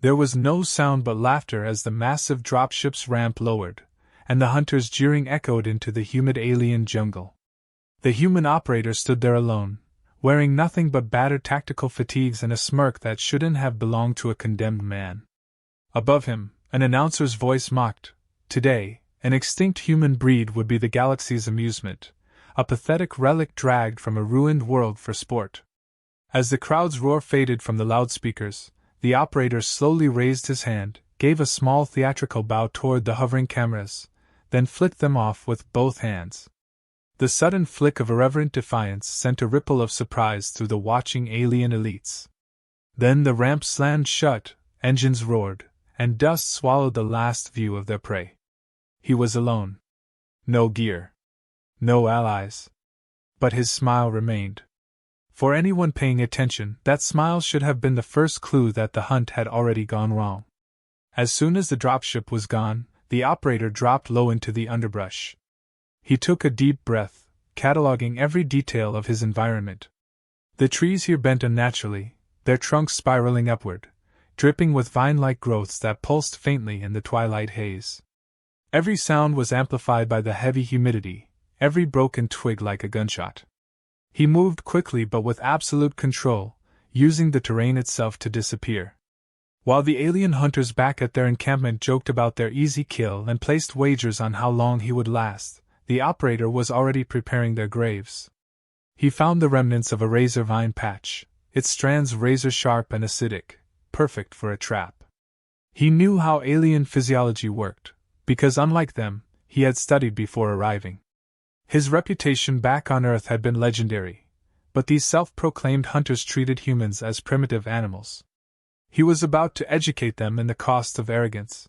There was no sound but laughter as the massive dropship's ramp lowered, and the hunters' jeering echoed into the humid alien jungle. The human operator stood there alone, wearing nothing but battered tactical fatigues and a smirk that shouldn't have belonged to a condemned man. Above him, an announcer's voice mocked, "Today, an extinct human breed would be the galaxy's amusement, a pathetic relic dragged from a ruined world for sport." As the crowd's roar faded from the loudspeakers, the operator slowly raised his hand, gave a small theatrical bow toward the hovering cameras, then flicked them off with both hands. The sudden flick of irreverent defiance sent a ripple of surprise through the watching alien elites. Then the ramp slammed shut, engines roared, and dust swallowed the last view of their prey. He was alone. No gear. No allies. But his smile remained. For anyone paying attention, that smile should have been the first clue that the hunt had already gone wrong. As soon as the dropship was gone, the operator dropped low into the underbrush. He took a deep breath, cataloging every detail of his environment. The trees here bent unnaturally, their trunks spiraling upward, dripping with vine-like growths that pulsed faintly in the twilight haze. Every sound was amplified by the heavy humidity, every broken twig like a gunshot. He moved quickly but with absolute control, using the terrain itself to disappear. While the alien hunters back at their encampment joked about their easy kill and placed wagers on how long he would last, the operator was already preparing their graves. He found the remnants of a razor vine patch, its strands razor-sharp and acidic, perfect for a trap. He knew how alien physiology worked, because unlike them, he had studied before arriving. His reputation back on Earth had been legendary, but these self-proclaimed hunters treated humans as primitive animals. He was about to educate them in the cost of arrogance.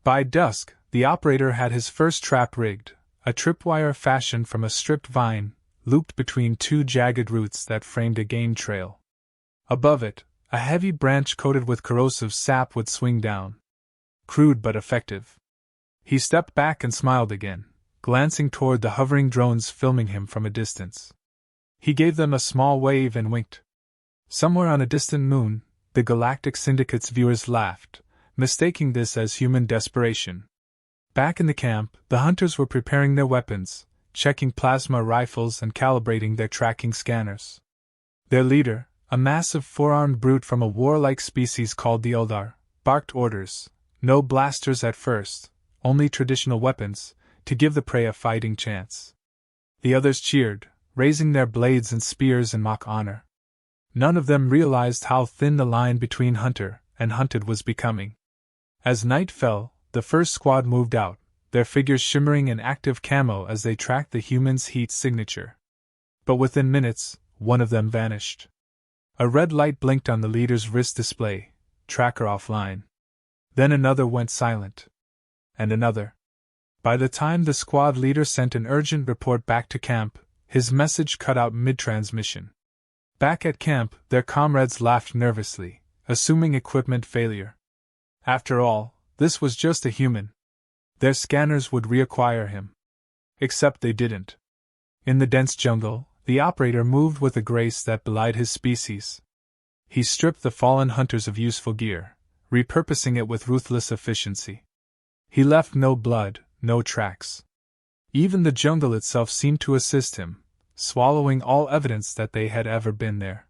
By dusk, the operator had his first trap rigged, a tripwire fashioned from a stripped vine, looped between two jagged roots that framed a game trail. Above it, a heavy branch coated with corrosive sap would swing down. Crude but effective. He stepped back and smiled again, glancing toward the hovering drones filming him from a distance. He gave them a small wave and winked. Somewhere on a distant moon, the Galactic Syndicate's viewers laughed, mistaking this as human desperation. Back in the camp, the hunters were preparing their weapons, checking plasma rifles and calibrating their tracking scanners. Their leader, a massive four-armed brute from a warlike species called the Eldar, barked orders, no blasters at first, only traditional weapons, to give the prey a fighting chance. The others cheered, raising their blades and spears in mock honor. None of them realized how thin the line between hunter and hunted was becoming. As night fell, the first squad moved out, their figures shimmering in active camo as they tracked the human's heat signature. But within minutes, one of them vanished. A red light blinked on the leader's wrist display, tracker offline. Then another went silent. And another. By the time the squad leader sent an urgent report back to camp, his message cut out mid-transmission. Back at camp, their comrades laughed nervously, assuming equipment failure. After all, this was just a human. Their scanners would reacquire him. Except they didn't. In the dense jungle, the operator moved with a grace that belied his species. He stripped the fallen hunters of useful gear, repurposing it with ruthless efficiency. He left no blood, no tracks. Even the jungle itself seemed to assist him, swallowing all evidence that they had ever been there.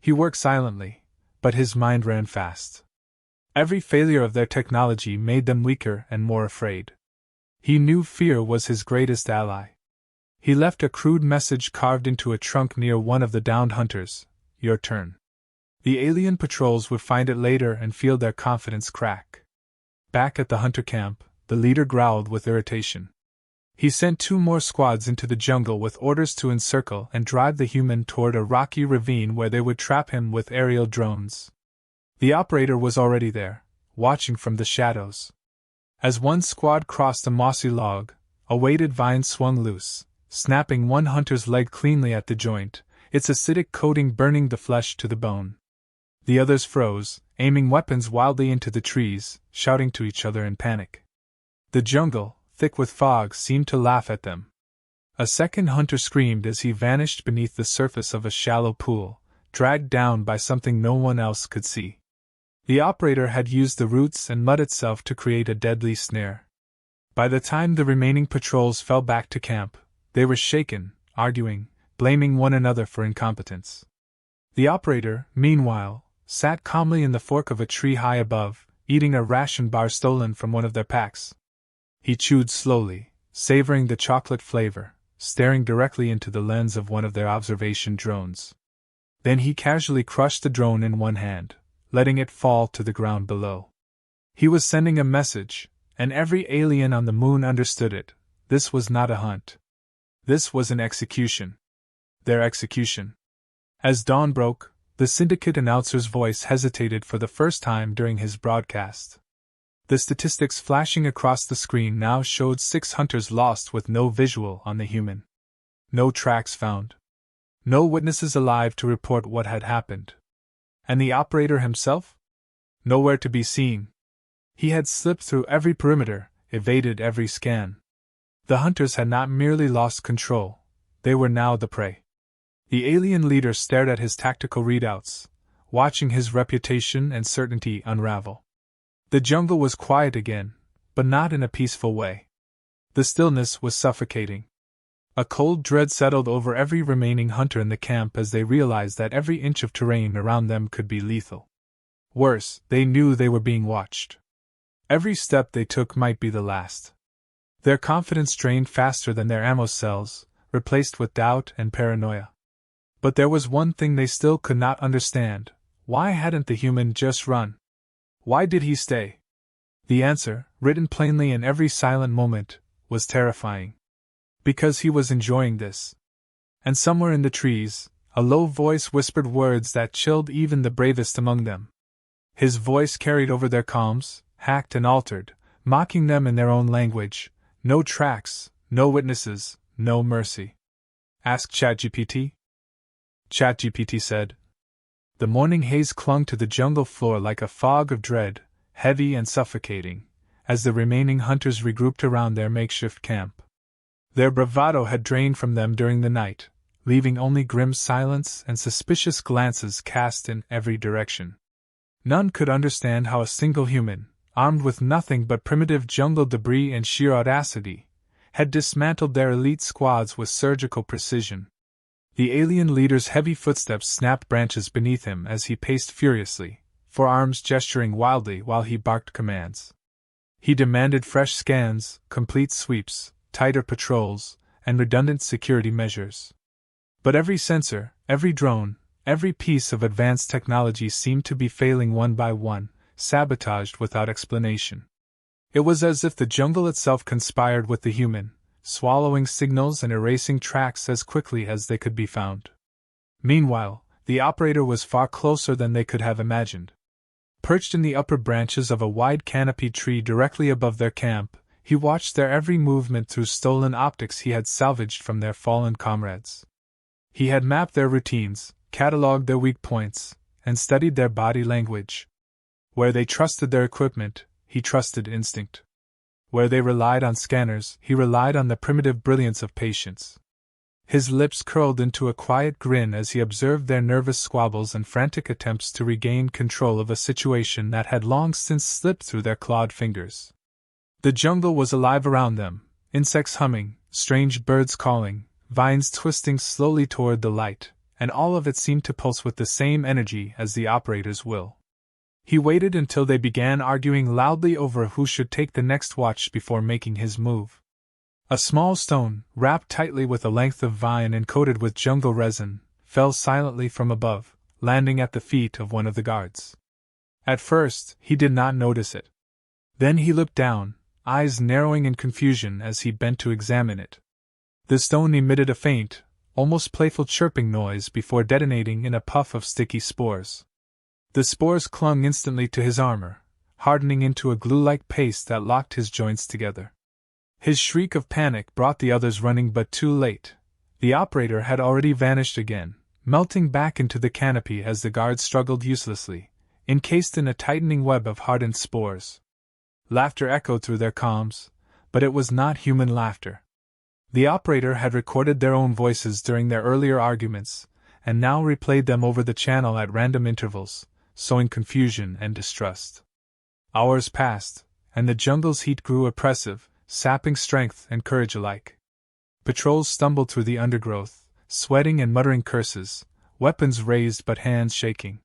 He worked silently, but his mind ran fast. Every failure of their technology made them weaker and more afraid. He knew fear was his greatest ally. He left a crude message carved into a trunk near one of the downed hunters, "Your turn." The alien patrols would find it later and feel their confidence crack. Back at the hunter camp, the leader growled with irritation. He sent 2 more squads into the jungle with orders to encircle and drive the human toward a rocky ravine where they would trap him with aerial drones. The operator was already there, watching from the shadows. As one squad crossed a mossy log, a weighted vine swung loose, snapping one hunter's leg cleanly at the joint, its acidic coating burning the flesh to the bone. The others froze, aiming weapons wildly into the trees, shouting to each other in panic. The jungle, thick with fog, seemed to laugh at them. A second hunter screamed as he vanished beneath the surface of a shallow pool, dragged down by something no one else could see. The operator had used the roots and mud itself to create a deadly snare. By the time the remaining patrols fell back to camp, they were shaken, arguing, blaming one another for incompetence. The operator, meanwhile, sat calmly in the fork of a tree high above, eating a ration bar stolen from one of their packs. He chewed slowly, savoring the chocolate flavor, staring directly into the lens of one of their observation drones. Then he casually crushed the drone in one hand, letting it fall to the ground below. He was sending a message, and every alien on the moon understood it. This was not a hunt. This was an execution. Their execution. As dawn broke, the syndicate announcer's voice hesitated for the first time during his broadcast. The statistics flashing across the screen now showed 6 hunters lost with no visual on the human. No tracks found. No witnesses alive to report what had happened. And the operator himself? Nowhere to be seen. He had slipped through every perimeter, evaded every scan. The hunters had not merely lost control, they were now the prey. The alien leader stared at his tactical readouts, watching his reputation and certainty unravel. The jungle was quiet again, but not in a peaceful way. The stillness was suffocating. A cold dread settled over every remaining hunter in the camp as they realized that every inch of terrain around them could be lethal. Worse, they knew they were being watched. Every step they took might be the last. Their confidence drained faster than their ammo cells, replaced with doubt and paranoia. But there was one thing they still could not understand. Why hadn't the human just run? Why did he stay? The answer, written plainly in every silent moment, was terrifying. Because he was enjoying this. And somewhere in the trees, a low voice whispered words that chilled even the bravest among them. His voice carried over their calms, hacked and altered, mocking them in their own language. No tracks, no witnesses, no mercy. Ask ChatGPT? ChatGPT said. The morning haze clung to the jungle floor like a fog of dread, heavy and suffocating, as the remaining hunters regrouped around their makeshift camp. Their bravado had drained from them during the night, leaving only grim silence and suspicious glances cast in every direction. None could understand how a single human, armed with nothing but primitive jungle debris and sheer audacity, had dismantled their elite squads with surgical precision. The alien leader's heavy footsteps snapped branches beneath him as he paced furiously, forearms gesturing wildly while he barked commands. He demanded fresh scans, complete sweeps, tighter patrols, and redundant security measures. But every sensor, every drone, every piece of advanced technology seemed to be failing one by one, sabotaged without explanation. It was as if the jungle itself conspired with the human, swallowing signals and erasing tracks as quickly as they could be found. Meanwhile, the operator was far closer than they could have imagined. Perched in the upper branches of a wide canopied tree directly above their camp, he watched their every movement through stolen optics he had salvaged from their fallen comrades. He had mapped their routines, catalogued their weak points, and studied their body language. Where they trusted their equipment, he trusted instinct. Where they relied on scanners, he relied on the primitive brilliance of patience. His lips curled into a quiet grin as he observed their nervous squabbles and frantic attempts to regain control of a situation that had long since slipped through their clawed fingers. The jungle was alive around them, insects humming, strange birds calling, vines twisting slowly toward the light, and all of it seemed to pulse with the same energy as the operator's will. He waited until they began arguing loudly over who should take the next watch before making his move. A small stone, wrapped tightly with a length of vine and coated with jungle resin, fell silently from above, landing at the feet of one of the guards. At first, he did not notice it. Then he looked down, eyes narrowing in confusion as he bent to examine it. The stone emitted a faint, almost playful chirping noise before detonating in a puff of sticky spores. The spores clung instantly to his armor, hardening into a glue-like paste that locked his joints together. His shriek of panic brought the others running, but too late. The operator had already vanished again, melting back into the canopy as the guards struggled uselessly, encased in a tightening web of hardened spores. Laughter echoed through their calms, but it was not human laughter. The operator had recorded their own voices during their earlier arguments, and now replayed them over the channel at random intervals, sowing confusion and distrust. Hours passed, and the jungle's heat grew oppressive, sapping strength and courage alike. Patrols stumbled through the undergrowth, sweating and muttering curses, weapons raised but hands shaking.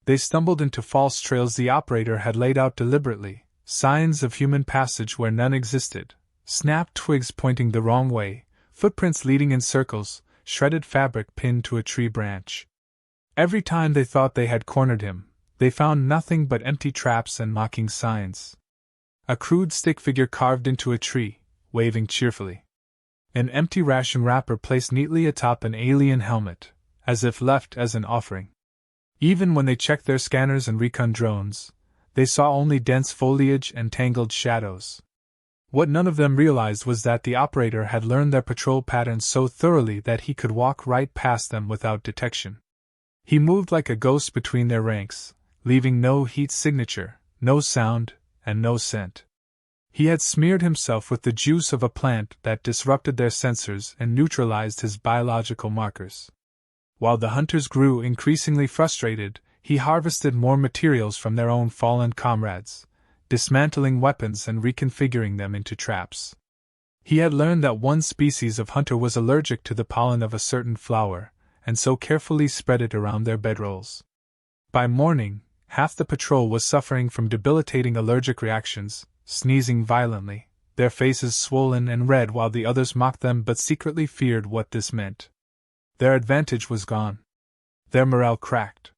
They stumbled into false trails the operator had laid out deliberately, signs of human passage where none existed, snapped twigs pointing the wrong way, footprints leading in circles, shredded fabric pinned to a tree branch. Every time they thought they had cornered him, they found nothing but empty traps and mocking signs. A crude stick figure carved into a tree, waving cheerfully. An empty ration wrapper placed neatly atop an alien helmet, as if left as an offering. Even when they checked their scanners and recon drones, they saw only dense foliage and tangled shadows. What none of them realized was that the operator had learned their patrol patterns so thoroughly that he could walk right past them without detection. He moved like a ghost between their ranks, leaving no heat signature, no sound, and no scent. He had smeared himself with the juice of a plant that disrupted their sensors and neutralized his biological markers. While the hunters grew increasingly frustrated, he harvested more materials from their own fallen comrades, dismantling weapons and reconfiguring them into traps. He had learned that one species of hunter was allergic to the pollen of a certain flower, and so carefully spread it around their bedrolls. By morning, half the patrol was suffering from debilitating allergic reactions, sneezing violently, their faces swollen and red, while the others mocked them but secretly feared what this meant. Their advantage was gone. Their morale cracked.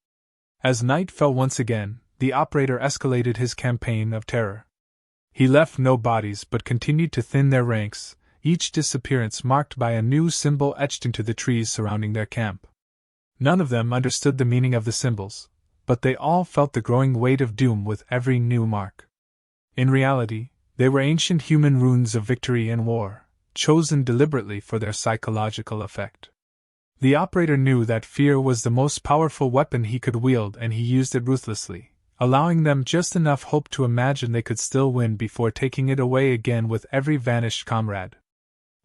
As night fell once again, the operator escalated his campaign of terror. He left no bodies but continued to thin their ranks, each disappearance marked by a new symbol etched into the trees surrounding their camp. None of them understood the meaning of the symbols, but they all felt the growing weight of doom with every new mark. In reality, they were ancient human runes of victory and war, chosen deliberately for their psychological effect. The operator knew that fear was the most powerful weapon he could wield, and he used it ruthlessly, allowing them just enough hope to imagine they could still win before taking it away again with every vanished comrade.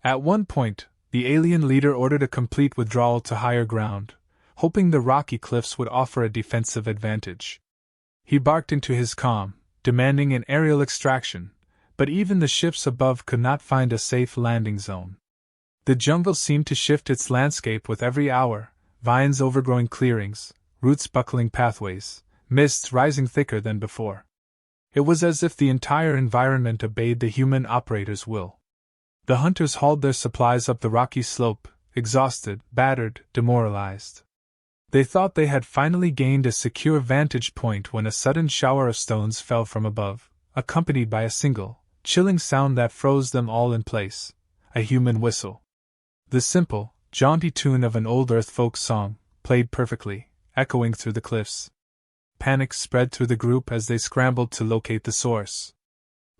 At one point, the alien leader ordered a complete withdrawal to higher ground, hoping the rocky cliffs would offer a defensive advantage. He barked into his comm, demanding an aerial extraction, but even the ships above could not find a safe landing zone. The jungle seemed to shift its landscape with every hour, vines overgrowing clearings, roots buckling pathways, mists rising thicker than before. It was as if the entire environment obeyed the human operator's will. The hunters hauled their supplies up the rocky slope, exhausted, battered, demoralized. They thought they had finally gained a secure vantage point when a sudden shower of stones fell from above, accompanied by a single, chilling sound that froze them all in place: a human whistle. The simple, jaunty tune of an old Earth folk song, played perfectly, echoing through the cliffs. Panic spread through the group as they scrambled to locate the source.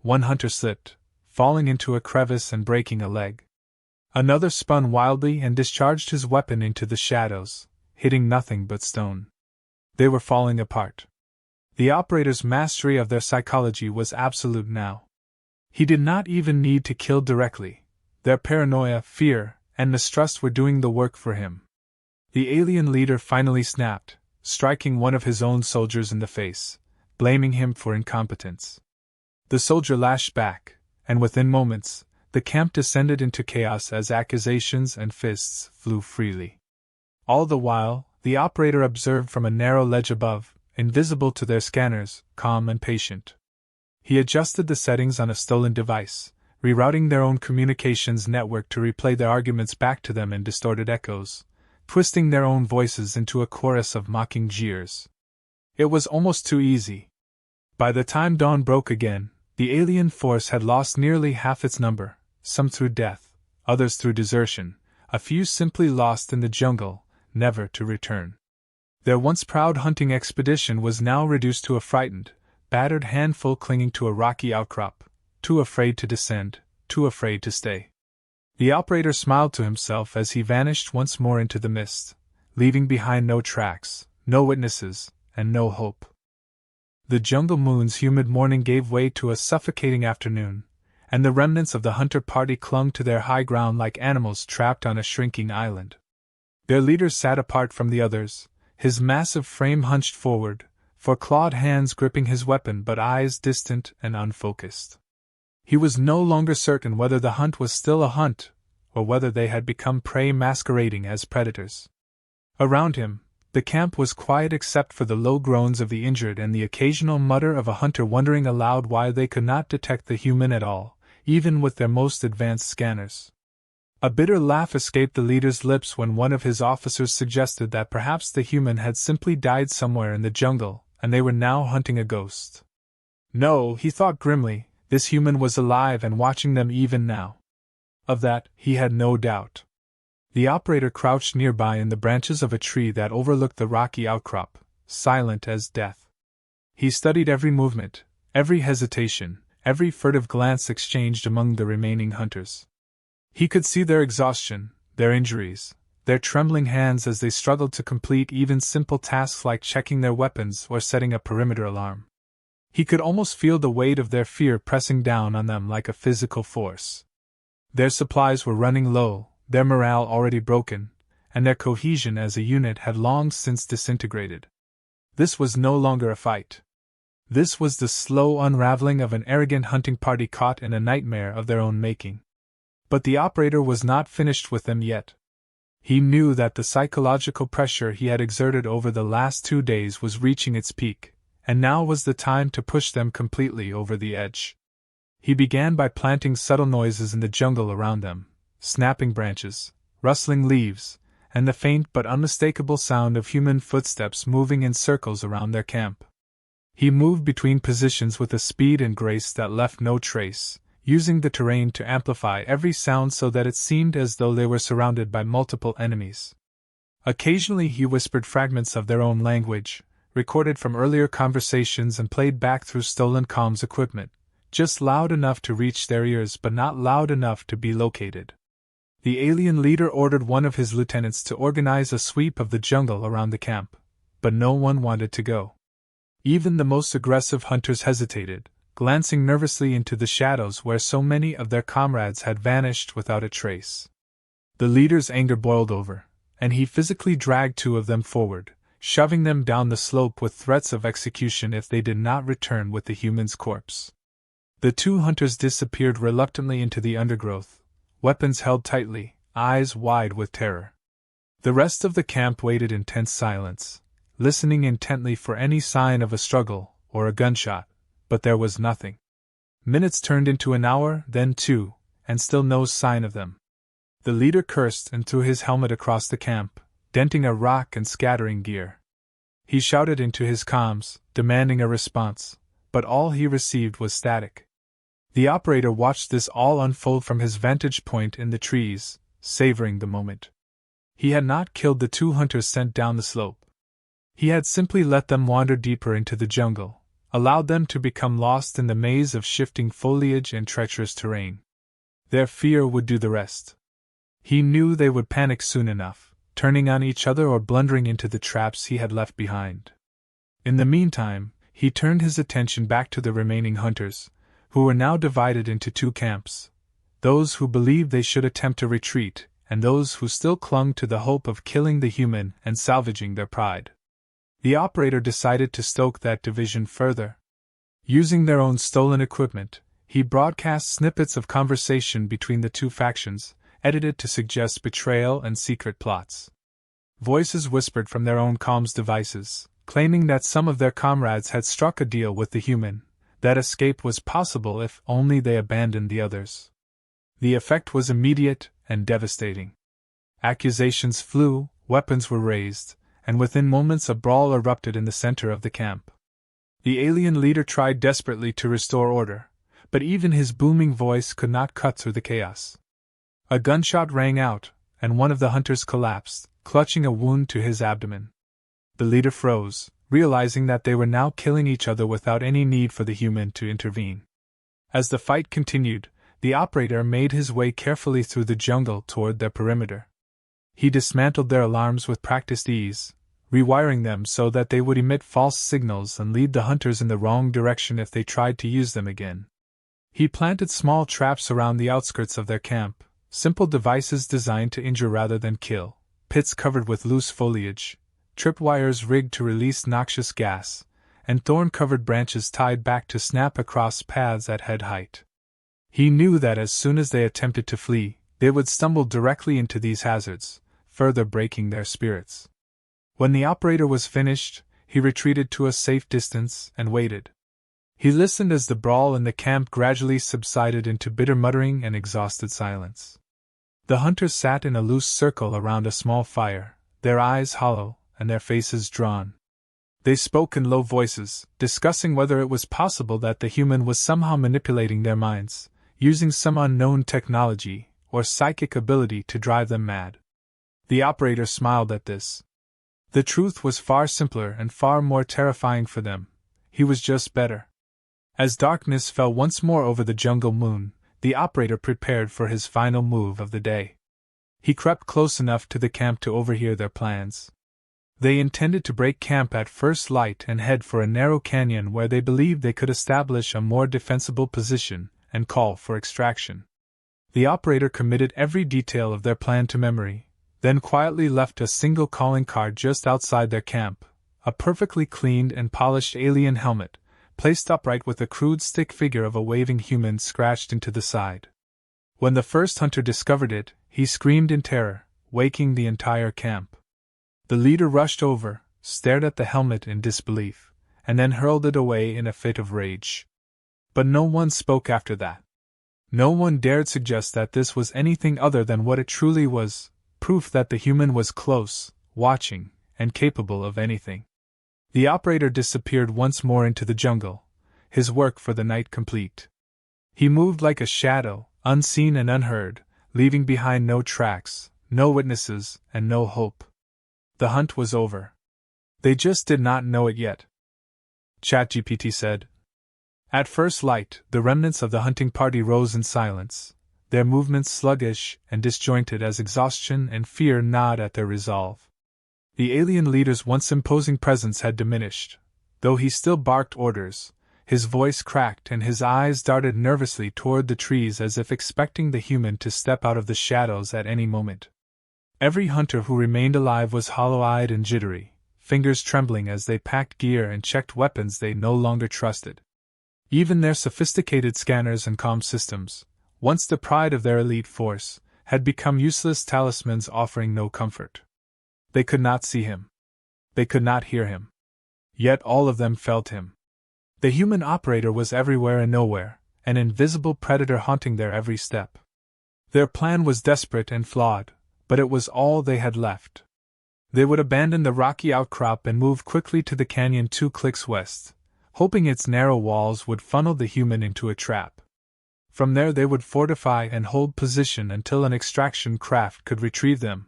One hunter slipped, falling into a crevice and breaking a leg. Another spun wildly and discharged his weapon into the shadows, hitting nothing but stone. They were falling apart. The operator's mastery of their psychology was absolute now. He did not even need to kill directly. Their paranoia, fear, and mistrust were doing the work for him. The alien leader finally snapped, striking one of his own soldiers in the face, blaming him for incompetence. The soldier lashed back, and within moments, the camp descended into chaos as accusations and fists flew freely. All the while, the operator observed from a narrow ledge above, invisible to their scanners, calm and patient. He adjusted the settings on a stolen device, rerouting their own communications network to replay their arguments back to them in distorted echoes, twisting their own voices into a chorus of mocking jeers. It was almost too easy. By the time dawn broke again, the alien force had lost nearly half its number, some through death, others through desertion, a few simply lost in the jungle, never to return. Their once proud hunting expedition was now reduced to a frightened, battered handful clinging to a rocky outcrop, too afraid to descend, too afraid to stay. The operator smiled to himself as he vanished once more into the mist, leaving behind no tracks, no witnesses, and no hope. The jungle moon's humid morning gave way to a suffocating afternoon, and the remnants of the hunter party clung to their high ground like animals trapped on a shrinking island. Their leader sat apart from the others, his massive frame hunched forward, for clawed hands gripping his weapon but eyes distant and unfocused. He was no longer certain whether the hunt was still a hunt, or whether they had become prey masquerading as predators. Around him, the camp was quiet except for the low groans of the injured and the occasional mutter of a hunter wondering aloud why they could not detect the human at all, even with their most advanced scanners. A bitter laugh escaped the leader's lips when one of his officers suggested that perhaps the human had simply died somewhere in the jungle, and they were now hunting a ghost. No, he thought grimly, this human was alive and watching them even now. Of that, he had no doubt. The operator crouched nearby in the branches of a tree that overlooked the rocky outcrop, silent as death. He studied every movement, every hesitation, every furtive glance exchanged among the remaining hunters. He could see their exhaustion, their injuries, their trembling hands as they struggled to complete even simple tasks like checking their weapons or setting a perimeter alarm. He could almost feel the weight of their fear pressing down on them like a physical force. Their supplies were running low, their morale already broken, and their cohesion as a unit had long since disintegrated. This was no longer a fight. This was the slow unraveling of an arrogant hunting party caught in a nightmare of their own making. But the operator was not finished with them yet. He knew that the psychological pressure he had exerted over the last 2 days was reaching its peak, and now was the time to push them completely over the edge. He began by planting subtle noises in the jungle around them, snapping branches, rustling leaves, and the faint but unmistakable sound of human footsteps moving in circles around their camp. He moved between positions with a speed and grace that left no trace, using the terrain to amplify every sound so that it seemed as though they were surrounded by multiple enemies. Occasionally he whispered fragments of their own language, recorded from earlier conversations and played back through stolen comms equipment, just loud enough to reach their ears but not loud enough to be located. The alien leader ordered one of his lieutenants to organize a sweep of the jungle around the camp, but no one wanted to go. Even the most aggressive hunters hesitated, glancing nervously into the shadows where so many of their comrades had vanished without a trace. The leader's anger boiled over, and he physically dragged 2 of them forward, shoving them down the slope with threats of execution if they did not return with the human's corpse. The 2 hunters disappeared reluctantly into the undergrowth, weapons held tightly, eyes wide with terror. The rest of the camp waited in tense silence, listening intently for any sign of a struggle or a gunshot, but there was nothing. Minutes turned into an hour, then 2, and still no sign of them. The leader cursed and threw his helmet across the camp, denting a rock and scattering gear. He shouted into his comms, demanding a response, but all he received was static. The operator watched this all unfold from his vantage point in the trees, savoring the moment. He had not killed the 2 hunters sent down the slope. He had simply let them wander deeper into the jungle, allowed them to become lost in the maze of shifting foliage and treacherous terrain. Their fear would do the rest. He knew they would panic soon enough, turning on each other or blundering into the traps he had left behind. In the meantime, he turned his attention back to the remaining hunters, who were now divided into 2 camps, those who believed they should attempt a retreat, and those who still clung to the hope of killing the human and salvaging their pride. The operator decided to stoke that division further. Using their own stolen equipment, he broadcast snippets of conversation between the 2 factions, edited to suggest betrayal and secret plots. Voices whispered from their own comms devices, claiming that some of their comrades had struck a deal with the human, that escape was possible if only they abandoned the others. The effect was immediate and devastating. Accusations flew, weapons were raised, and within moments a brawl erupted in the center of the camp. The alien leader tried desperately to restore order, but even his booming voice could not cut through the chaos. A gunshot rang out, and one of the hunters collapsed, clutching a wound to his abdomen. The leader froze, realizing that they were now killing each other without any need for the human to intervene. As the fight continued, the operator made his way carefully through the jungle toward their perimeter. He dismantled their alarms with practiced ease, rewiring them so that they would emit false signals and lead the hunters in the wrong direction if they tried to use them again. He planted small traps around the outskirts of their camp, simple devices designed to injure rather than kill, pits covered with loose foliage, tripwires rigged to release noxious gas, and thorn-covered branches tied back to snap across paths at head height. He knew that as soon as they attempted to flee, they would stumble directly into these hazards, further breaking their spirits. When the operator was finished, he retreated to a safe distance and waited. He listened as the brawl in the camp gradually subsided into bitter muttering and exhausted silence. The hunters sat in a loose circle around a small fire, their eyes hollow and their faces drawn. They spoke in low voices, discussing whether it was possible that the human was somehow manipulating their minds, using some unknown technology or psychic ability to drive them mad. The operator smiled at this. The truth was far simpler and far more terrifying for them. He was just better. As darkness fell once more over the jungle moon, the operator prepared for his final move of the day. He crept close enough to the camp to overhear their plans. They intended to break camp at first light and head for a narrow canyon where they believed they could establish a more defensible position and call for extraction. The operator committed every detail of their plan to memory, then quietly left a single calling card just outside their camp, a perfectly cleaned and polished alien helmet, placed upright with a crude stick figure of a waving human scratched into the side. When the first hunter discovered it, he screamed in terror, waking the entire camp. The leader rushed over, stared at the helmet in disbelief, and then hurled it away in a fit of rage. But no one spoke after that. No one dared suggest that this was anything other than what it truly was, proof that the human was close, watching, and capable of anything. The operator disappeared once more into the jungle, his work for the night complete. He moved like a shadow, unseen and unheard, leaving behind no tracks, no witnesses, and no hope. The hunt was over. They just did not know it yet. ChatGPT said. At first light, the remnants of the hunting party rose in silence, their movements sluggish and disjointed as exhaustion and fear gnawed at their resolve. The alien leader's once imposing presence had diminished. Though he still barked orders, his voice cracked and his eyes darted nervously toward the trees as if expecting the human to step out of the shadows at any moment. Every hunter who remained alive was hollow-eyed and jittery, fingers trembling as they packed gear and checked weapons they no longer trusted. Even their sophisticated scanners and comm systems, once the pride of their elite force, had become useless talismans offering no comfort. They could not see him. They could not hear him. Yet all of them felt him. The human operator was everywhere and nowhere, an invisible predator haunting their every step. Their plan was desperate and flawed, but it was all they had left. They would abandon the rocky outcrop and move quickly to the canyon 2 clicks west, hoping its narrow walls would funnel the human into a trap. From there they would fortify and hold position until an extraction craft could retrieve them.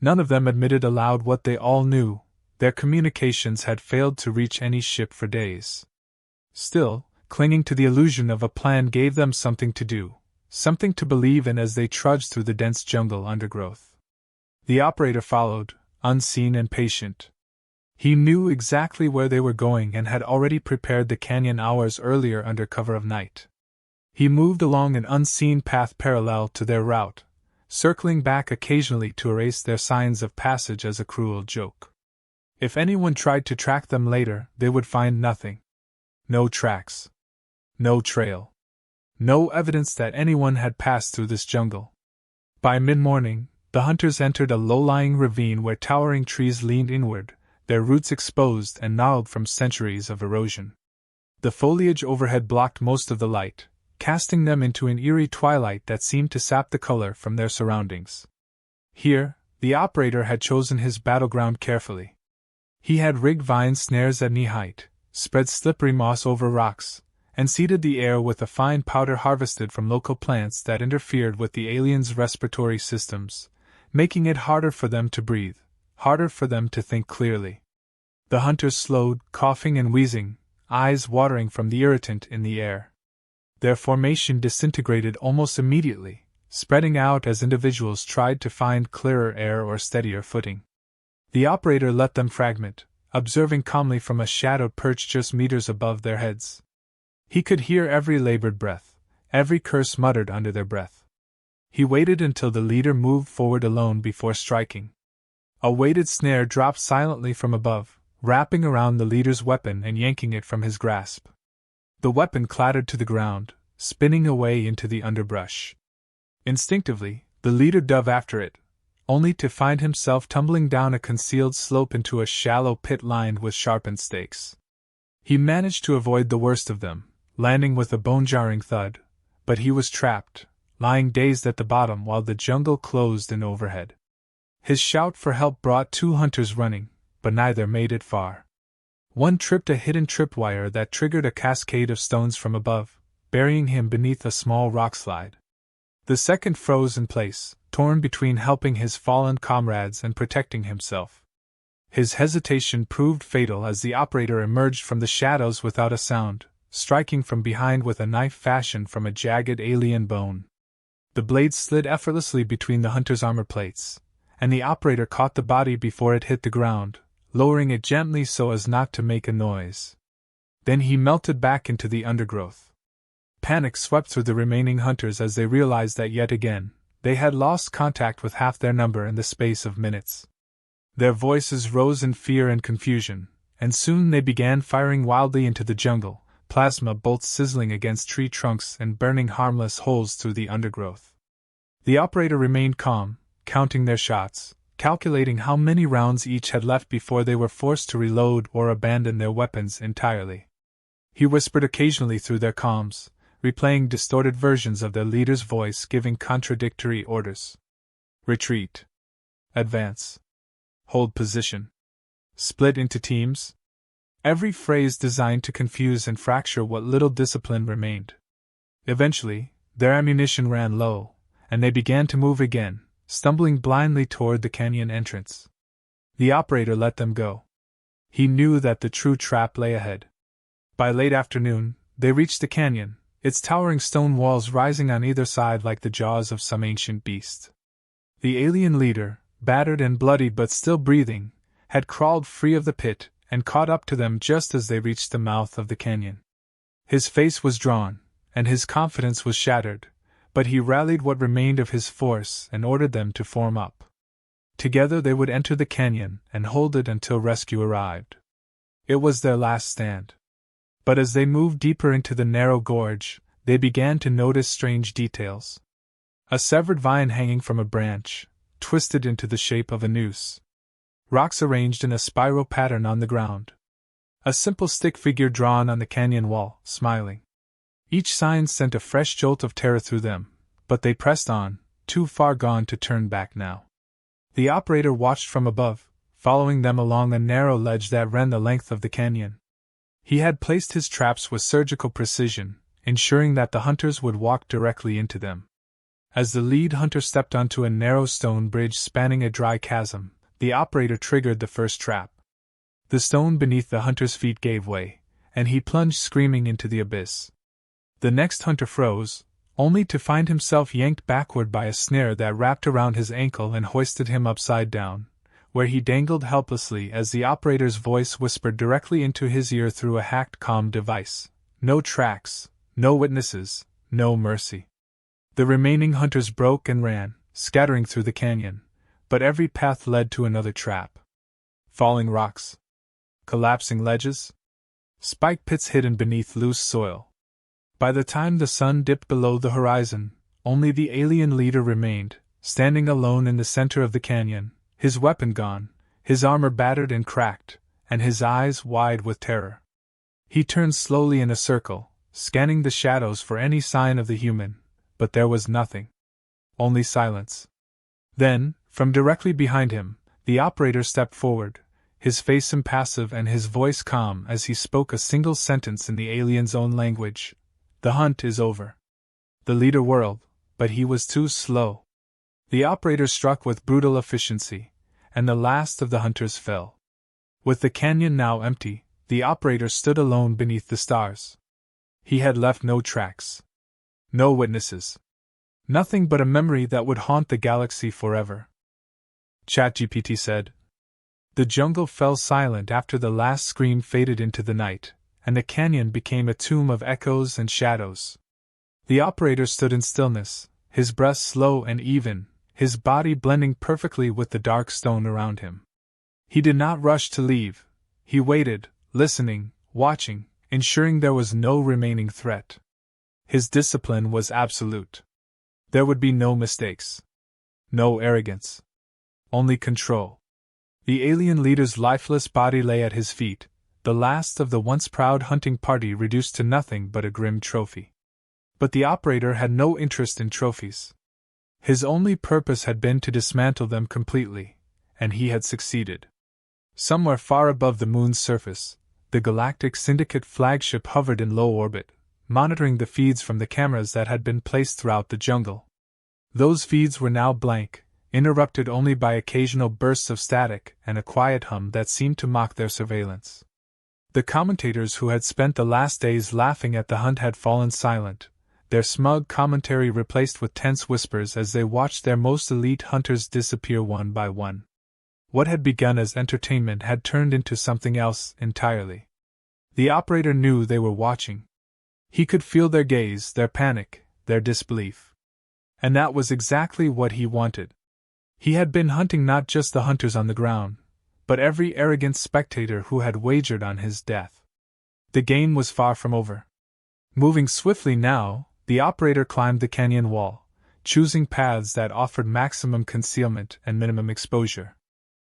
None of them admitted aloud what they all knew: their communications had failed to reach any ship for days. Still, clinging to the illusion of a plan gave them something to do, something to believe in as they trudged through the dense jungle undergrowth. The operator followed, unseen and patient. He knew exactly where they were going and had already prepared the canyon hours earlier under cover of night. He moved along an unseen path parallel to their route, circling back occasionally to erase their signs of passage as a cruel joke. If anyone tried to track them later, they would find nothing. No tracks. No trail. No evidence that anyone had passed through this jungle. By mid-morning, the hunters entered a low-lying ravine where towering trees leaned inward, their roots exposed and gnarled from centuries of erosion. The foliage overhead blocked most of the light, casting them into an eerie twilight that seemed to sap the color from their surroundings. Here, the operator had chosen his battleground carefully. He had rigged vine snares at knee-height, spread slippery moss over rocks, and seeded the air with a fine powder harvested from local plants that interfered with the aliens' respiratory systems, making it harder for them to breathe, harder for them to think clearly. The hunters slowed, coughing and wheezing, eyes watering from the irritant in the air. Their formation disintegrated almost immediately, spreading out as individuals tried to find clearer air or steadier footing. The operator let them fragment, observing calmly from a shadowed perch just meters above their heads. He could hear every labored breath, every curse muttered under their breath. He waited until the leader moved forward alone before striking. A weighted snare dropped silently from above, wrapping around the leader's weapon and yanking it from his grasp. The weapon clattered to the ground, spinning away into the underbrush. Instinctively, the leader dove after it, only to find himself tumbling down a concealed slope into a shallow pit lined with sharpened stakes. He managed to avoid the worst of them, landing with a bone-jarring thud, but he was trapped, lying dazed at the bottom while the jungle closed in overhead. His shout for help brought 2 hunters running, but neither made it far. One tripped a hidden tripwire that triggered a cascade of stones from above, burying him beneath a small rock slide. The second froze in place, torn between helping his fallen comrades and protecting himself. His hesitation proved fatal as the operator emerged from the shadows without a sound, striking from behind with a knife fashioned from a jagged alien bone. The blade slid effortlessly between the hunter's armor plates, and the operator caught the body before it hit the ground, lowering it gently so as not to make a noise. Then he melted back into the undergrowth. Panic swept through the remaining hunters as they realized that yet again, they had lost contact with half their number in the space of minutes. Their voices rose in fear and confusion, and soon they began firing wildly into the jungle, plasma bolts sizzling against tree trunks and burning harmless holes through the undergrowth. The operator remained calm, counting their shots, calculating how many rounds each had left before they were forced to reload or abandon their weapons entirely. He whispered occasionally through their comms, replaying distorted versions of their leader's voice giving contradictory orders. Retreat. Advance. Hold position. Split into teams. Every phrase designed to confuse and fracture what little discipline remained. Eventually, their ammunition ran low, and they began to move again, stumbling blindly toward the canyon entrance. The operator let them go. He knew that the true trap lay ahead. By late afternoon, they reached the canyon, its towering stone walls rising on either side like the jaws of some ancient beast. The alien leader, battered and bloody but still breathing, had crawled free of the pit and caught up to them just as they reached the mouth of the canyon. His face was drawn, and his confidence was shattered, but he rallied what remained of his force and ordered them to form up. Together they would enter the canyon and hold it until rescue arrived. It was their last stand. But as they moved deeper into the narrow gorge, they began to notice strange details. A severed vine hanging from a branch, twisted into the shape of a noose. Rocks arranged in a spiral pattern on the ground. A simple stick figure drawn on the canyon wall, smiling. Each sign sent a fresh jolt of terror through them, but they pressed on, too far gone to turn back now. The operator watched from above, following them along a narrow ledge that ran the length of the canyon. He had placed his traps with surgical precision, ensuring that the hunters would walk directly into them. As the lead hunter stepped onto a narrow stone bridge spanning a dry chasm, the operator triggered the first trap. The stone beneath the hunter's feet gave way, and he plunged screaming into the abyss. The next hunter froze, only to find himself yanked backward by a snare that wrapped around his ankle and hoisted him upside down, where he dangled helplessly as the operator's voice whispered directly into his ear through a hacked comm device. No tracks, no witnesses, no mercy. The remaining hunters broke and ran, scattering through the canyon, but every path led to another trap. Falling rocks. Collapsing ledges. Spike pits hidden beneath loose soil. By the time the sun dipped below the horizon, only the alien leader remained, standing alone in the center of the canyon, his weapon gone, his armor battered and cracked, and his eyes wide with terror. He turned slowly in a circle, scanning the shadows for any sign of the human, but there was nothing. Only silence. Then, from directly behind him, the operator stepped forward, his face impassive and his voice calm as he spoke a single sentence in the alien's own language. The hunt is over. The leader whirled, but he was too slow. The operator struck with brutal efficiency, and the last of the hunters fell. With the canyon now empty, the operator stood alone beneath the stars. He had left no tracks. No witnesses. Nothing but a memory that would haunt the galaxy forever. ChatGPT said. The jungle fell silent after the last scream faded into the night, and the canyon became a tomb of echoes and shadows. The operator stood in stillness, his breath slow and even, his body blending perfectly with the dark stone around him. He did not rush to leave. He waited, listening, watching, ensuring there was no remaining threat. His discipline was absolute. There would be no mistakes. No arrogance. Only control. The alien leader's lifeless body lay at his feet, the last of the once proud hunting party reduced to nothing but a grim trophy. But the operator had no interest in trophies. His only purpose had been to dismantle them completely, and he had succeeded. Somewhere far above the moon's surface, the Galactic Syndicate flagship hovered in low orbit, monitoring the feeds from the cameras that had been placed throughout the jungle. Those feeds were now blank, interrupted only by occasional bursts of static and a quiet hum that seemed to mock their surveillance. The commentators who had spent the last days laughing at the hunt had fallen silent, their smug commentary replaced with tense whispers as they watched their most elite hunters disappear one by one. What had begun as entertainment had turned into something else entirely. The operator knew they were watching. He could feel their gaze, their panic, their disbelief. And that was exactly what he wanted. He had been hunting not just the hunters on the ground, but every arrogant spectator who had wagered on his death. The game was far from over. Moving swiftly now, the operator climbed the canyon wall, choosing paths that offered maximum concealment and minimum exposure.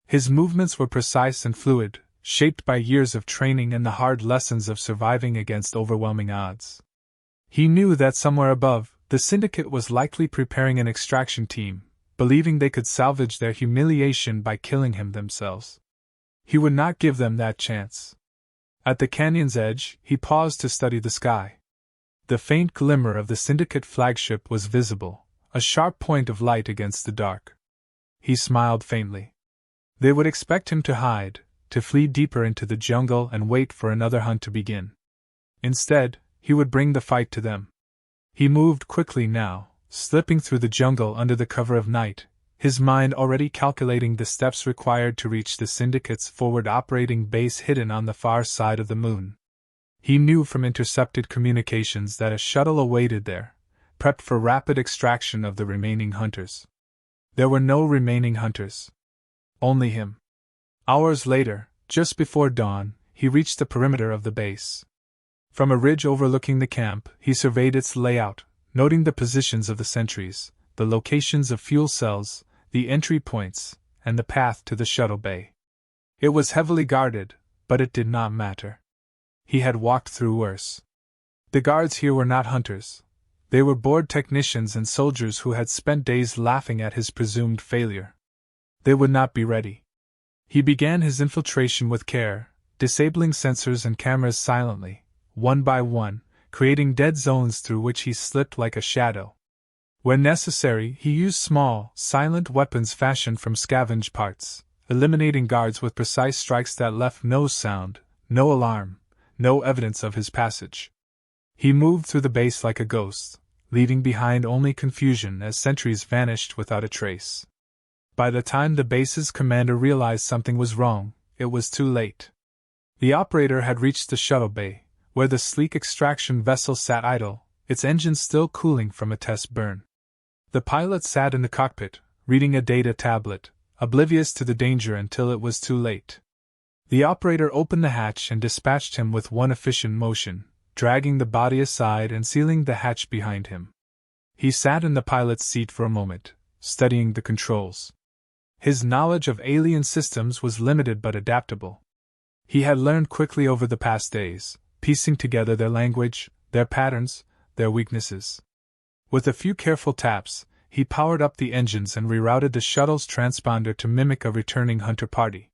His movements were precise and fluid, shaped by years of training and the hard lessons of surviving against overwhelming odds. He knew that somewhere above, the Syndicate was likely preparing an extraction team, believing they could salvage their humiliation by killing him themselves. He would not give them that chance. At the canyon's edge, he paused to study the sky. The faint glimmer of the Syndicate flagship was visible, a sharp point of light against the dark. He smiled faintly. They would expect him to hide, to flee deeper into the jungle and wait for another hunt to begin. Instead, he would bring the fight to them. He moved quickly now, slipping through the jungle under the cover of night, his mind already calculating the steps required to reach the Syndicate's forward operating base hidden on the far side of the moon. He knew from intercepted communications that a shuttle awaited there, prepped for rapid extraction of the remaining hunters. There were no remaining hunters. Only him. Hours later, just before dawn, he reached the perimeter of the base. From a ridge overlooking the camp, he surveyed its layout, noting the positions of the sentries, the locations of fuel cells, the entry points, and the path to the shuttle bay. It was heavily guarded, but it did not matter. He had walked through worse. The guards here were not hunters. They were bored technicians and soldiers who had spent days laughing at his presumed failure. They would not be ready. He began his infiltration with care, disabling sensors and cameras silently, one by one, creating dead zones through which he slipped like a shadow. When necessary, he used small, silent weapons fashioned from scavenged parts, eliminating guards with precise strikes that left no sound, no alarm, no evidence of his passage. He moved through the base like a ghost, leaving behind only confusion as sentries vanished without a trace. By the time the base's commander realized something was wrong, it was too late. The operator had reached the shuttle bay, where the sleek extraction vessel sat idle, its engines still cooling from a test burn. The pilot sat in the cockpit, reading a data tablet, oblivious to the danger until it was too late. The operator opened the hatch and dispatched him with one efficient motion, dragging the body aside and sealing the hatch behind him. He sat in the pilot's seat for a moment, studying the controls. His knowledge of alien systems was limited but adaptable. He had learned quickly over the past days, piecing together their language, their patterns, their weaknesses. With a few careful taps, he powered up the engines and rerouted the shuttle's transponder to mimic a returning hunter party.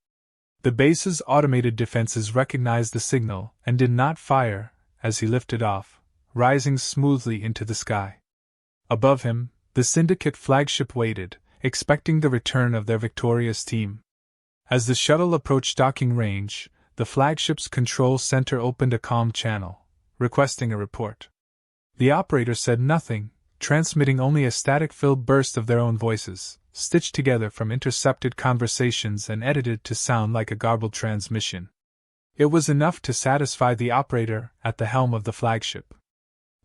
The base's automated defenses recognized the signal and did not fire as he lifted off, rising smoothly into the sky. Above him, the Syndicate flagship waited, expecting the return of their victorious team. As the shuttle approached docking range, the flagship's control center opened a comm channel, requesting a report. The operator said nothing, transmitting only a static-filled burst of their own voices, stitched together from intercepted conversations and edited to sound like a garbled transmission. It was enough to satisfy the operator at the helm of the flagship.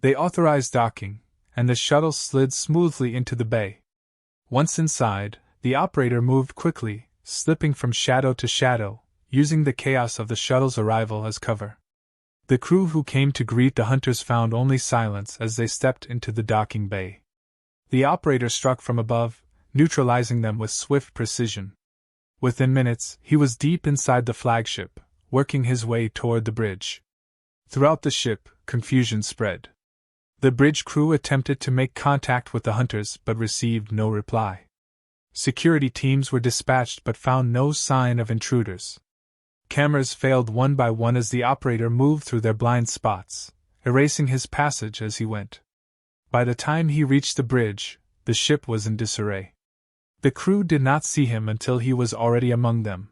They authorized docking, and the shuttle slid smoothly into the bay. Once inside, the operator moved quickly, slipping from shadow to shadow, using the chaos of the shuttle's arrival as cover. The crew who came to greet the hunters found only silence as they stepped into the docking bay. The operator struck from above, neutralizing them with swift precision. Within minutes, he was deep inside the flagship, working his way toward the bridge. Throughout the ship, confusion spread. The bridge crew attempted to make contact with the hunters but received no reply. Security teams were dispatched but found no sign of intruders. Cameras failed one by one as the operator moved through their blind spots, erasing his passage as he went. By the time he reached the bridge, the ship was in disarray. The crew did not see him until he was already among them.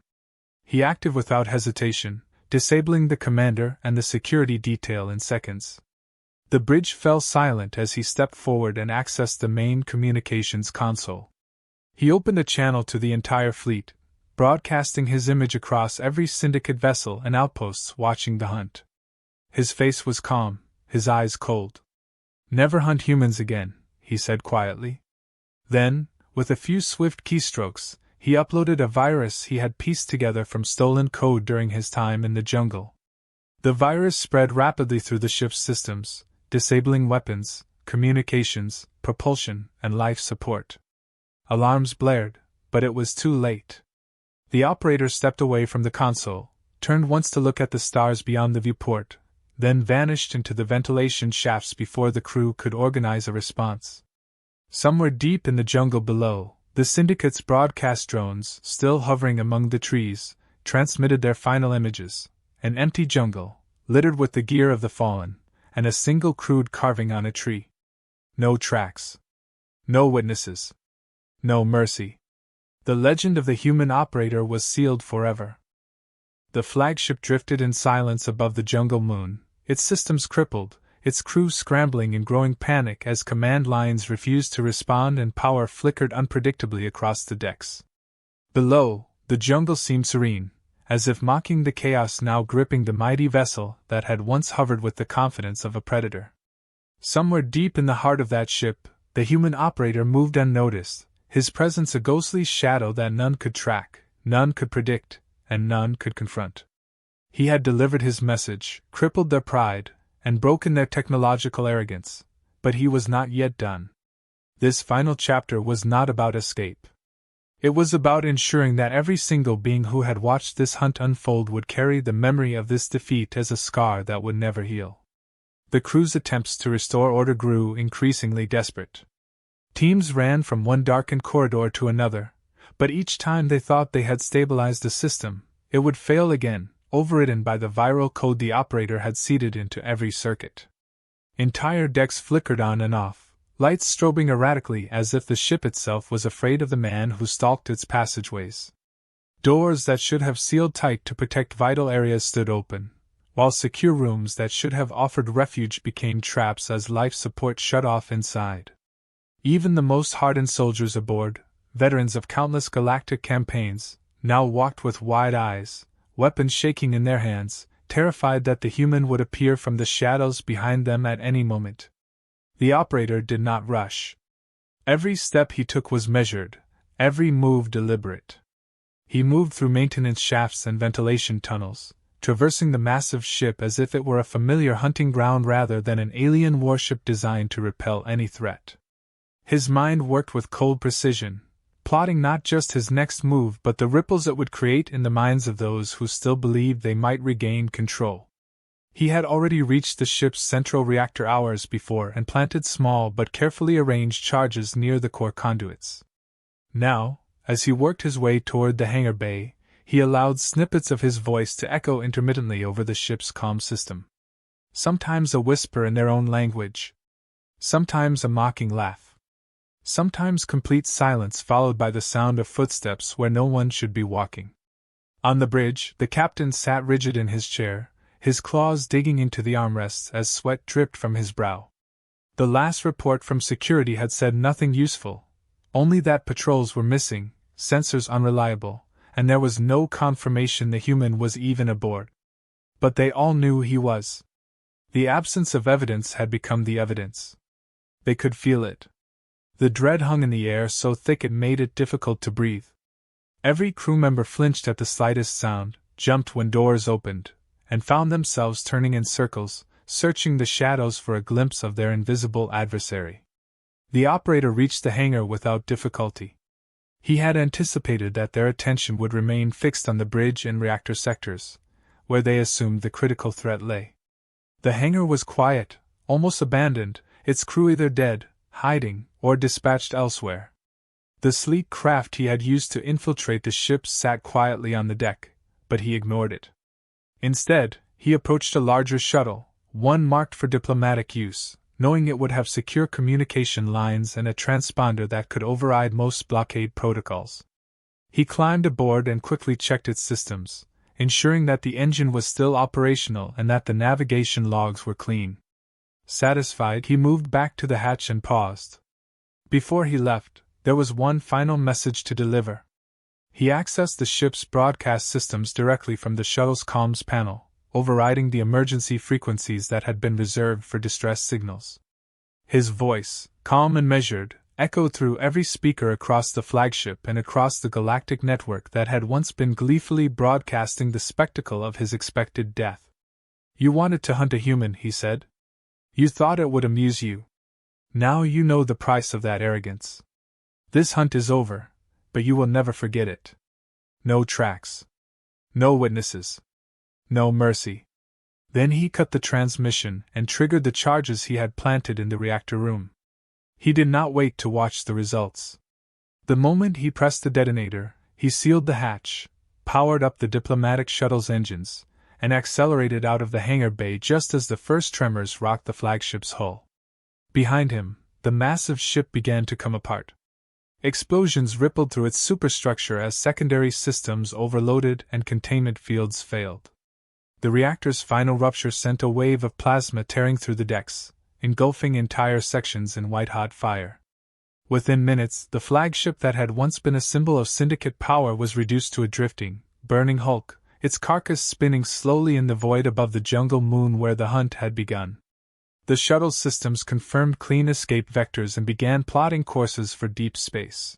He acted without hesitation, disabling the commander and the security detail in seconds. The bridge fell silent as he stepped forward and accessed the main communications console. He opened a channel to the entire fleet, broadcasting his image across every syndicate vessel and outposts watching the hunt. His face was calm, his eyes cold. "Never hunt humans again," he said quietly. Then, with a few swift keystrokes, he uploaded a virus he had pieced together from stolen code during his time in the jungle. The virus spread rapidly through the ship's systems, disabling weapons, communications, propulsion, and life support. Alarms blared, but it was too late. The operator stepped away from the console, turned once to look at the stars beyond the viewport, then vanished into the ventilation shafts before the crew could organize a response. Somewhere deep in the jungle below, the Syndicate's broadcast drones, still hovering among the trees, transmitted their final images: an empty jungle, littered with the gear of the fallen, and a single crude carving on a tree. No tracks. No witnesses. No mercy. The legend of the human operator was sealed forever. The flagship drifted in silence above the jungle moon, its systems crippled, its crew scrambling in growing panic as command lines refused to respond and power flickered unpredictably across the decks. Below, the jungle seemed serene, as if mocking the chaos now gripping the mighty vessel that had once hovered with the confidence of a predator. Somewhere deep in the heart of that ship, the human operator moved unnoticed, his presence a ghostly shadow that none could track, none could predict, and none could confront. He had delivered his message, crippled their pride, and broken their technological arrogance, but he was not yet done. This final chapter was not about escape. It was about ensuring that every single being who had watched this hunt unfold would carry the memory of this defeat as a scar that would never heal. The crew's attempts to restore order grew increasingly desperate. Teams ran from one darkened corridor to another, but each time they thought they had stabilized the system, it would fail again, overridden by the viral code the operator had seeded into every circuit. Entire decks flickered on and off, lights strobing erratically as if the ship itself was afraid of the man who stalked its passageways. Doors that should have sealed tight to protect vital areas stood open, while secure rooms that should have offered refuge became traps as life support shut off inside. Even the most hardened soldiers aboard, veterans of countless galactic campaigns, now walked with wide eyes, weapons shaking in their hands, terrified that the human would appear from the shadows behind them at any moment. The operator did not rush. Every step he took was measured, every move deliberate. He moved through maintenance shafts and ventilation tunnels, traversing the massive ship as if it were a familiar hunting ground rather than an alien warship designed to repel any threat. His mind worked with cold precision, plotting not just his next move but the ripples it would create in the minds of those who still believed they might regain control. He had already reached the ship's central reactor hours before and planted small but carefully arranged charges near the core conduits. Now, as he worked his way toward the hangar bay, he allowed snippets of his voice to echo intermittently over the ship's comm system. Sometimes a whisper in their own language. Sometimes a mocking laugh. Sometimes complete silence followed by the sound of footsteps where no one should be walking. On the bridge, the captain sat rigid in his chair, his claws digging into the armrests as sweat dripped from his brow. The last report from security had said nothing useful, only that patrols were missing, sensors unreliable, and there was no confirmation the human was even aboard. But they all knew he was. The absence of evidence had become the evidence. They could feel it. The dread hung in the air so thick it made it difficult to breathe. Every crew member flinched at the slightest sound, jumped when doors opened, and found themselves turning in circles, searching the shadows for a glimpse of their invisible adversary. The operator reached the hangar without difficulty. He had anticipated that their attention would remain fixed on the bridge and reactor sectors, where they assumed the critical threat lay. The hangar was quiet, almost abandoned, its crew either dead, hiding, or dispatched elsewhere. The sleek craft he had used to infiltrate the ships sat quietly on the deck, but he ignored it. Instead, he approached a larger shuttle, one marked for diplomatic use, knowing it would have secure communication lines and a transponder that could override most blockade protocols. He climbed aboard and quickly checked its systems, ensuring that the engine was still operational and that the navigation logs were clean. Satisfied, he moved back to the hatch and paused. Before he left, there was one final message to deliver. He accessed the ship's broadcast systems directly from the shuttle's comms panel, overriding the emergency frequencies that had been reserved for distress signals. His voice, calm and measured, echoed through every speaker across the flagship and across the galactic network that had once been gleefully broadcasting the spectacle of his expected death. "You wanted to hunt a human," he said. "You thought it would amuse you. Now you know the price of that arrogance. This hunt is over, but you will never forget it. No tracks. No witnesses. No mercy." Then he cut the transmission and triggered the charges he had planted in the reactor room. He did not wait to watch the results. The moment he pressed the detonator, he sealed the hatch, powered up the diplomatic shuttle's engines, and accelerated out of the hangar bay just as the first tremors rocked the flagship's hull. Behind him, the massive ship began to come apart. Explosions rippled through its superstructure as secondary systems overloaded and containment fields failed. The reactor's final rupture sent a wave of plasma tearing through the decks, engulfing entire sections in white-hot fire. Within minutes, the flagship that had once been a symbol of Syndicate power was reduced to a drifting, burning hulk, its carcass spinning slowly in the void above the jungle moon where the hunt had begun. The shuttle's systems confirmed clean escape vectors and began plotting courses for deep space.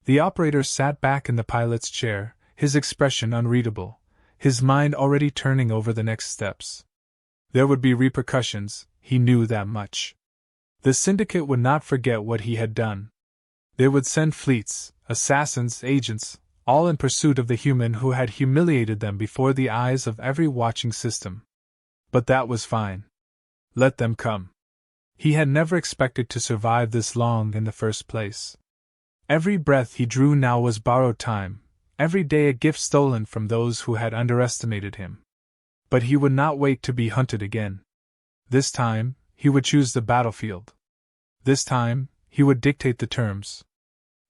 The operator sat back in the pilot's chair, his expression unreadable, his mind already turning over the next steps. There would be repercussions, he knew that much. The Syndicate would not forget what he had done. They would send fleets, assassins, agents, all in pursuit of the human who had humiliated them before the eyes of every watching system. But that was fine. Let them come. He had never expected to survive this long in the first place. Every breath he drew now was borrowed time, every day a gift stolen from those who had underestimated him. But he would not wait to be hunted again. This time, he would choose the battlefield. This time, he would dictate the terms.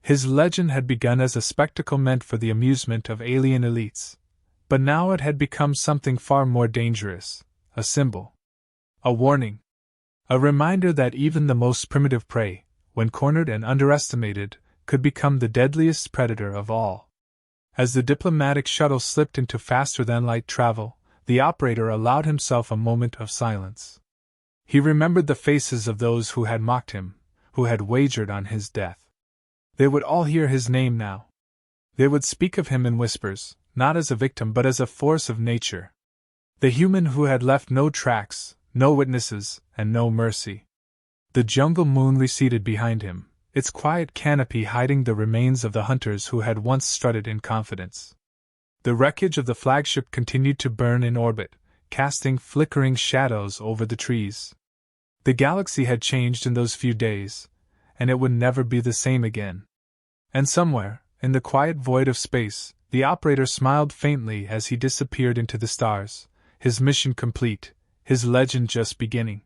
His legend had begun as a spectacle meant for the amusement of alien elites, but now it had become something far more dangerous, a symbol. A warning. A reminder that even the most primitive prey, when cornered and underestimated, could become the deadliest predator of all. As the diplomatic shuttle slipped into faster-than-light travel, the operator allowed himself a moment of silence. He remembered the faces of those who had mocked him, who had wagered on his death. They would all hear his name now. They would speak of him in whispers, not as a victim but as a force of nature. The human who had left no tracks, no witnesses, and no mercy. The jungle moon receded behind him, its quiet canopy hiding the remains of the hunters who had once strutted in confidence. The wreckage of the flagship continued to burn in orbit, casting flickering shadows over the trees. The galaxy had changed in those few days, and it would never be the same again. And somewhere, in the quiet void of space, the operator smiled faintly as he disappeared into the stars, his mission complete, his legend just beginning.